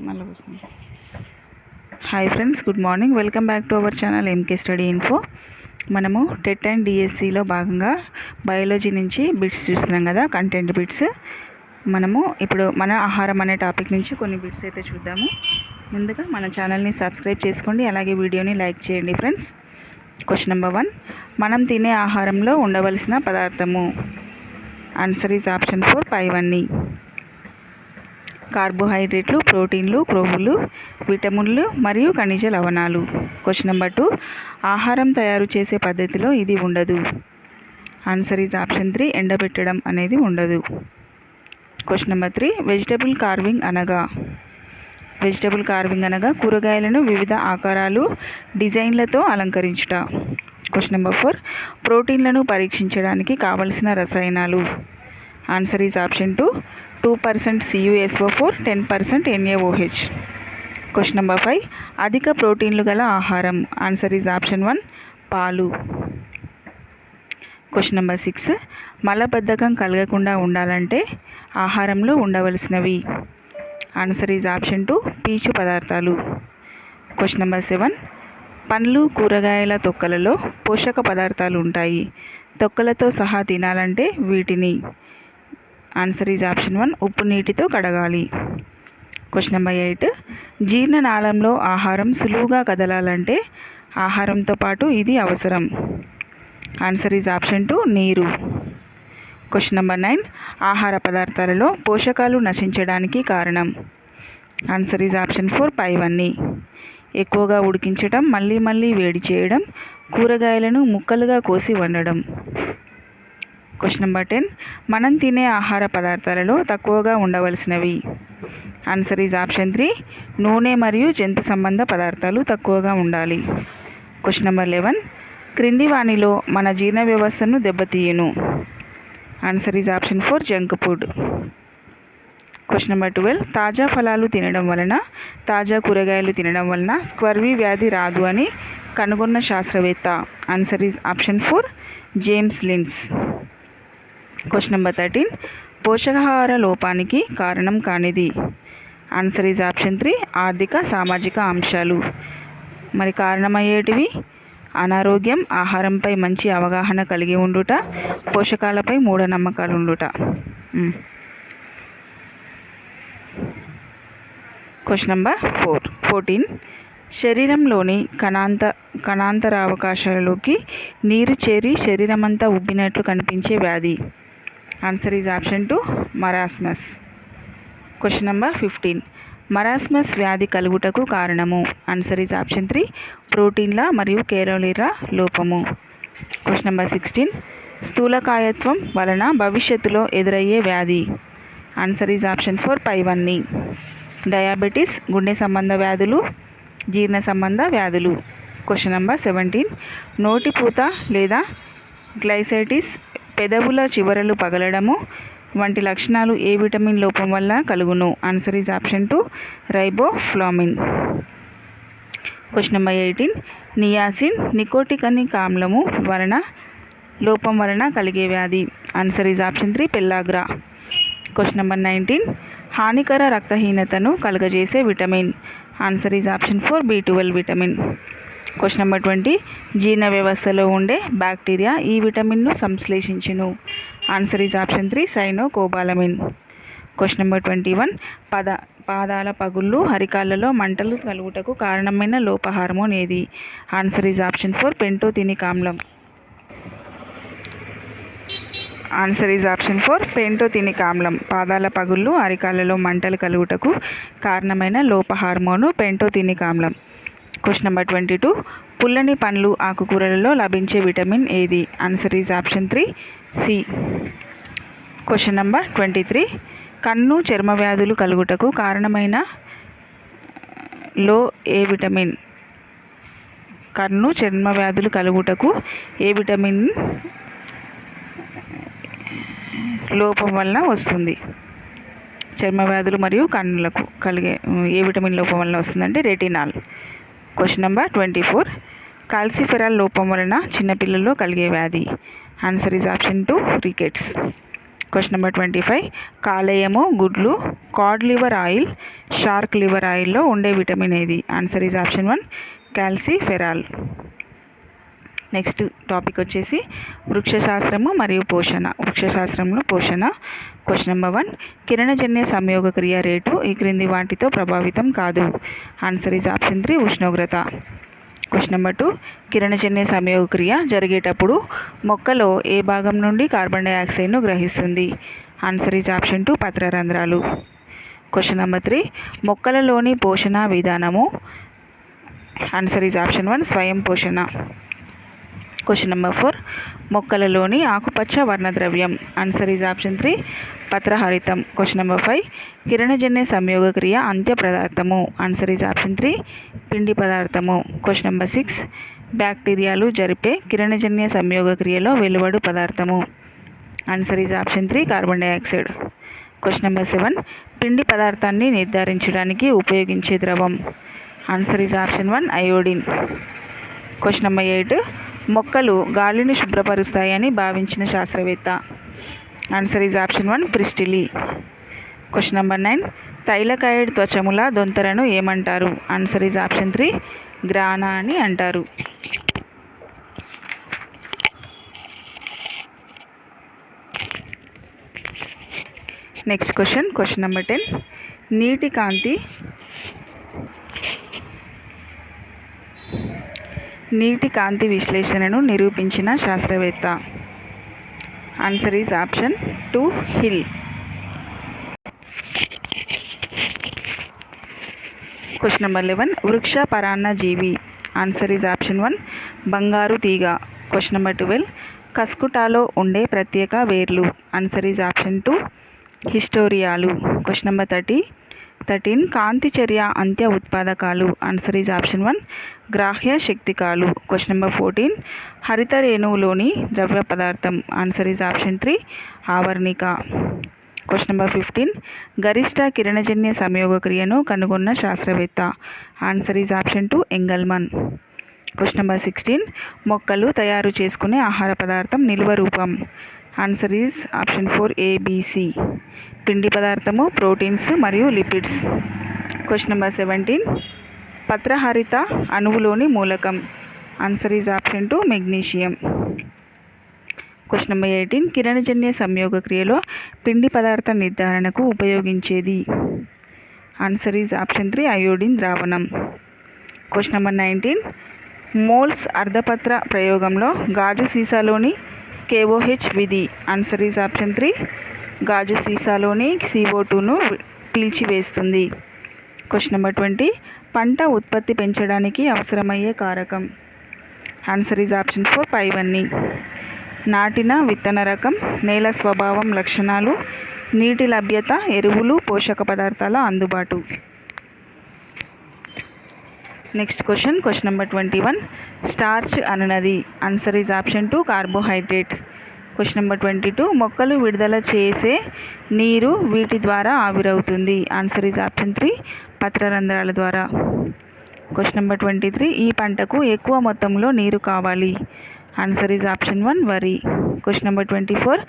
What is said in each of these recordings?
మళ్ళీ వస్తుంది. Hi friends, good morning. Welcome back to our channel MK study info. మనము TET and డిఎస్సిలో భాగంగా బయాలజీ నుంచి బిట్స్ చూస్తున్నాం కదా, కంటెంట్ బిట్స్. మనము ఇప్పుడు మన ఆహారం అనే టాపిక్ నుంచి కొన్ని బిట్స్ అయితే చూద్దాము. ముందుగా మన ఛానల్ని సబ్స్క్రైబ్ చేసుకోండి, అలాగే వీడియోని లైక్ చేయండి ఫ్రెండ్స్. క్వశ్చన్ నెంబర్ 1, మనం తినే ఆహారంలో ఉండవలసిన పదార్థము. ఆన్సర్ ఈజ్ ఆప్షన్ 4 పైవన్నీ. కార్బోహైడ్రేట్లు, ప్రోటీన్లు, క్రొవ్వులు, విటమిన్లు మరియు ఖనిజ లవణాలు. క్వశ్చన్ నెంబర్ 2, ఆహారం తయారు చేసే పద్ధతిలో ఇది ఉండదు. ఆన్సర్ ఈజ్ ఆప్షన్ 3 ఎండబెట్టడం అనేది ఉండదు. క్వశ్చన్ నెంబర్ 3, వెజిటబుల్ కార్వింగ్ అనగా కూరగాయలను వివిధ ఆకారాలు, డిజైన్లతో అలంకరించుట. క్వశ్చన్ నెంబర్ 4, ప్రోటీన్లను పరీక్షించడానికి కావలసిన రసాయనాలు. Answer is option 2% CuSO4, 10% NaOH. Question number 5, అధిక ప్రోటీన్లు గల ఆహారం. ఆన్సర్ ఈజ్ ఆప్షన్ 1 పాలు. క్వశ్చన్ నెంబర్ 6, మలబద్ధకం కలగకుండా ఉండాలంటే ఆహారంలో ఉండవలసినవి. ఆన్సర్ ఈజ్ ఆప్షన్ 2 పీచు పదార్థాలు. క్వశ్చన్ నెంబర్ 7, పండ్లు, కూరగాయల తొక్కలలో పోషక పదార్థాలు ఉంటాయి. తొక్కలతో సహా తినాలంటే వీటిని. ఆన్సర్ ఈజ్ ఆప్షన్ 1 ఉప్పు నీటితో కడగాలి. క్వశ్చన్ నెంబర్ 8, జీర్ణనాళంలో ఆహారం సులువుగా కదలాలంటే ఆహారంతో పాటు ఇది అవసరం. ఆన్సర్ ఈజ్ ఆప్షన్ 2 నీరు. క్వశ్చన్ నెంబర్ 9, ఆహార పదార్థాలలో పోషకాలు నశించడానికి కారణం. ఆన్సర్ ఈజ్ ఆప్షన్ 4 పైవన్నీ. ఎక్కువగా ఉడికించడం, మళ్ళీ వేడి చేయడం, కూరగాయలను ముక్కలుగా కోసి వండడం. క్వశ్చన్ నెంబర్ 10, మనం తినే ఆహార పదార్థాలలో తక్కువగా ఉండవలసినవి. ఆన్సర్ ఈజ్ ఆప్షన్ 3 నూనె మరియు జంతు సంబంధ పదార్థాలు తక్కువగా ఉండాలి. క్వశ్చన్ నెంబర్ 11, క్రింది వానిలో మన జీర్ణ వ్యవస్థను దెబ్బతీయును. Answer is option 4 junk food. Question number 12, తాజా ఫలాలు తినడం వలన, తాజా కూరగాయలు తినడం వలన స్క్వర్వీ వ్యాధి రాదు అని కనుగొన్న శాస్త్రవేత్త. Answer is option 4 James లిన్స్. Question number 13, పోషకాహార లోపానికి కారణం కానిది. ఆన్సర్ ఈజ్ ఆప్షన్ 3 ఆర్థిక సామాజిక అంశాలు. మరి కారణమయ్యేటివి అనారోగ్యం, ఆహారంపై మంచి అవగాహన కలిగి ఉండుట, పోషకాలపై మూఢనమ్మకాలు ఉండుట. క్వశ్చన్ నెంబర్ 14, శరీరంలోని కణాంతరావకాశాలలోకి నీరు చేరి శరీరమంతా ఉబ్బినట్లు కనిపించే వ్యాధి. Answer is option 2 marasmus. Question number 15, marasmus వ్యాధి కలుగుటకు కారణము. ఆన్సర్ ఈజ్ ఆప్షన్ 3 ప్రోటీన్ల మరియు కేలరీల లోపము. క్వశ్చన్ నెంబర్ 16, స్థూలకాయత్వం వలన భవిష్యత్తులో ఎదురయ్యే వ్యాధి. ఆన్సర్ ఈజ్ ఆప్షన్ 4 పైవన్నీ. డయాబెటీస్, గుండె సంబంధ వ్యాధులు, జీర్ణ సంబంధ వ్యాధులు. క్వశ్చన్ నెంబర్ 17, నోటిపూత లేదా గ్లైసైటిస్, పెదవుల చివరలు పగలడము వంటి లక్షణాలు ఏ విటమిన్ లోపం వల్ల కలుగును. Answer is option 2 riboflavin. Question number 18, niacin, nicotinic ఆమ్లము లోపం వలన కలిగే వ్యాధి. Answer is option 3 pellagra. Question number 19, హానికర రక్తహీనతను కలుగజేసే vitamin. Answer is option 4 B12 vitamin. Question number 20, జీర్ణ వ్యవస్థలో ఉండే బ్యాక్టీరియా ఈ విటమిన్ను సంశ్లేషించును. Answer is option 3 cyanocobalamin. Question number 21, పాదాల పగుళ్ళు, అరికాళ్ళలో మంటలు కలుగుటకు కారణమైన లోప హార్మోన్ ఏది. ఆన్సర్ ఈజ్ ఆప్షన్ 4 పెంటోథెనిక్ ఆమ్లం. ఆన్సర్ ఈజ్ ఆప్షన్ 4 పెంటోథెనిక్ ఆమ్లం. పాదాల పగుళ్ళు, అరికాళ్ళలో మంటలు కలుగుటకు కారణమైన లోప హార్మోను పెంటోథెనిక్ ఆమ్లం. క్వశ్చన్ నెంబర్ 22, పుల్లని పండ్లు, ఆకుకూరలలో లభించే విటమిన్ ఏది. Answer is option 3 C. Question number 23, కన్ను చర్మ వ్యాధులు కలుగుటకు కారణమైన ఏ విటమిన్. కన్ను చర్మ వ్యాధులు కలుగుటకు ఏ విటమిన్ లోపం వలన వస్తుంది. చర్మ వ్యాధులు మరియు కన్నులకు కలిగే ఏ విటమిన్ లోపం వలన వస్తుందంటే రెటినాల్. క్వశ్చన్ నెంబర్ 24, కాల్సిఫెరాల్ లోపం వలన చిన్నపిల్లల్లో కలిగే వ్యాధి. Answer is option 2 rickets. Question number 25 కాలేయము, గుడ్లు, cod liver oil, shark liver ఆయిల్లో ఉండే విటమిన్ ఏది? Answer is option 1 calciferol. Next topic వచ్చేసి వృక్షశాస్త్రము మరియు పోషణ. వృక్షశాస్త్రంలో పోషణ. క్వశ్చన్ నెంబర్ 1 కిరణజన్య సంయోగ క్రియ రేటు ఈ క్రింది వాటితో ప్రభావితం కాదు. ఆన్సర్ ఈజ్ ఆప్షన్ 3 ఉష్ణోగ్రత. క్వశ్చన్ నెంబర్ 2 కిరణజన్య సంయోగ క్రియ జరిగేటప్పుడు మొక్కలో ఏ భాగం నుండి కార్బన్ డైఆక్సైడ్ను గ్రహిస్తుంది? ఆన్సర్ ఈజ్ ఆప్షన్ 2 పత్రరంధ్రాలు. క్వశ్చన్ నెంబర్ 3 మొక్కలలోని పోషణ విధానము. ఆన్సర్ ఈజ్ ఆప్షన్ 1 స్వయం పోషణ. క్వశ్చన్ నెంబర్ 4 మొక్కలలోని ఆకుపచ్చ వర్ణద్రవ్యం. ఆన్సర్ ఈజ్ ఆప్షన్ 3 పత్రహరితం. క్వశ్చన్ నెంబర్ 5 కిరణజన్య సంయోగ క్రియ అంత్య పదార్థము. ఆన్సర్ ఈజ్ ఆప్షన్ 3 పిండి పదార్థము. క్వశ్చన్ నెంబర్ 6 బ్యాక్టీరియాలు జరిపే కిరణజన్య సంయోగ క్రియలో వెలువడు పదార్థము. Answer is option 3 carbon dioxide. Question number 7 పిండి పదార్థాన్ని నిర్ధారించడానికి ఉపయోగించే ద్రవం. Answer is option 1 iodine. Question number 8 మొక్కలు గాలిని శుభ్రపరుస్తాయని భావించిన శాస్త్రవేత్త. Answer is option 1 Priestley. Question number 9 thylakoid త్వచముల దొంతరను ఏమంటారు? ఆన్సర్ ఈజ్ ఆప్షన్ 3 గ్రానా అని అంటారు. నెక్స్ట్ క్వశ్చన్ నెంబర్ 10 నీటి కాంతి విశ్లేషణను నిరూపించిన శాస్త్రవేత్త. Answer is option 2 hill. Question number 11 వృక్ష పరాన్నజీవి. ఆన్సర్ ఈజ్ ఆప్షన్ 1 బంగారు తీగ. క్వశ్చన్ నెంబర్ 12 కస్కుటాలో ఉండే ప్రత్యేక వేర్లు. ఆన్సర్ ఈజ్ ఆప్షన్ 2 హిస్టోరియాలు. క్వశ్చన్ నెంబర్ 13 కాంతి చర్య అంత్య ఉత్పాదకాలు. ఆన్సర్ ఈజ్ ఆప్షన్ 1 గ్రాహ్య శక్తికాలు. క్వశ్చన్ నెంబర్ 14 హరిత రేణువులోని ద్రవ్య పదార్థం. ఆన్సర్ ఈజ్ ఆప్షన్ 3 ఆవర్ణిక. క్వశ్చన్ నెంబర్ 15 గరిష్ట కిరణజన్య సంయోగ క్రియను కనుగొన్న శాస్త్రవేత్త. Answer is option 2 Engelmann. Question number 16 మొక్కలు తయారు చేసుకునే ఆహార పదార్థం నిల్వ రూపం. Answer is option 4 ABC. పిండి పదార్థము, ప్రోటీన్స్ మరియు లిపిడ్స్. క్వశ్చన్ నెంబర్ 17 పత్రహరిత అణువులోని మూలకం. Answer is option 2 magnesium. Question number 18 కిరణజన్య సంయోగ క్రియలో పిండి పదార్థ నిర్ధారణకు ఉపయోగించేది. ఆన్సర్ ఈజ్ ఆప్షన్ 3 అయోడిన్ ద్రావణం. క్వశ్చన్ నెంబర్ 19 మోల్స్ అర్ధపత్ర ప్రయోగంలో గాజు సీసాలోని KOH విధి. ఆన్సర్ ఈజ్ ఆప్షన్ 3 గాజు సీసాలోని CO2ను పీల్చివేస్తుంది. క్వశ్చన్ నెంబర్ 20 పంట ఉత్పత్తి పెంచడానికి అవసరమయ్యే కారకం. ఆన్సర్ ఈజ్ ఆప్షన్ 4 పైవన్నీ. నాటిన విత్తన రకం, నేల స్వభావం, లక్షణాలు, నీటి లభ్యత, ఎరువులు, పోషక పదార్థాల అందుబాటు. నెక్స్ట్ క్వశ్చన్ నెంబర్ 21 స్టార్చ్ అనునది. Answer is option 2 carbohydrate. Question number 22 మొక్కలు విడుదల చేసే నీరు వీటి ద్వారా ఆవిరవుతుంది. ఆన్సర్ ఈజ్ ఆప్షన్ 3 పత్రరంధ్రాల ద్వారా. క్వశ్చన్ నెంబర్ 23 ఈ పంటకు ఎక్కువ మొత్తంలో నీరు కావాలి. ఆన్సర్ ఈజ్ ఆప్షన్ 1 వరి. క్వశ్చన్ నెంబర్ 24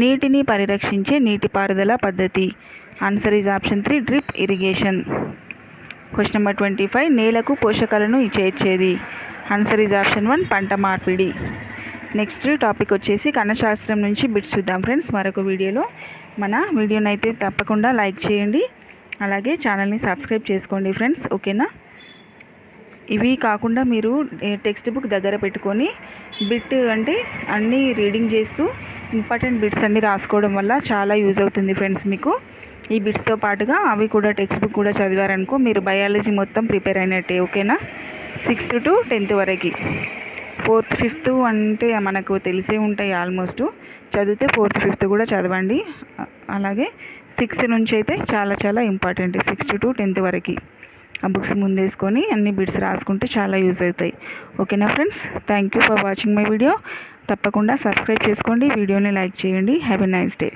నీటిని పరిరక్షించే నీటిపారుదల పద్ధతి. Answer is option 3 drip irrigation. Question number 25 నేలకు పోషకాలను చేర్చేది. ఆన్సర్ ఈజ్ ఆప్షన్ 1 పంట మార్పిడి. నెక్స్ట్ టాపిక్ వచ్చేసి కణశాస్త్రం నుంచి బిట్స్ చూద్దాం ఫ్రెండ్స్. మరొక వీడియోలో మన వీడియోని అయితే తప్పకుండా లైక్ చేయండి, అలాగే ఛానల్ని సబ్స్క్రైబ్ చేసుకోండి ఫ్రెండ్స్. ఓకేనా? ఇవి కాకుండా మీరు టెక్స్ట్ బుక్ దగ్గర పెట్టుకొని బిట్ అంటే అన్నీ రీడింగ్ చేస్తూ ఇంపార్టెంట్ బిట్స్ అన్నీ రాసుకోవడం వల్ల చాలా యూజ్ అవుతుంది ఫ్రెండ్స్ మీకు. ఈ బిట్స్తో పాటుగా అవి కూడా టెక్స్ట్ బుక్ కూడా చదివారనుకో మీరు బయాలజీ మొత్తం ప్రిపేర్ అయినట్టే. ఓకేనా? 6th to 10th వరకు. 4th 5th అంటే మనకు తెలిసే ఉంటాయి ఆల్మోస్ట్. చదివితే 4th 5th కూడా చదవండి. అలాగే 6th నుంచి అయితే చాలా చాలా ఇంపార్టెంట్. 6th to 10th వరకు ఆ బుక్స్ ముందేసుకొని అన్ని బిట్స్ రాసుకుంటే చాలా యూజ్ అవుతాయి. ఓకేనా friends? Thank you for watching my video. తప్పకుండా సబ్స్క్రైబ్ చేసుకోండి, వీడియోని లైక్ చేయండి. Have a nice day.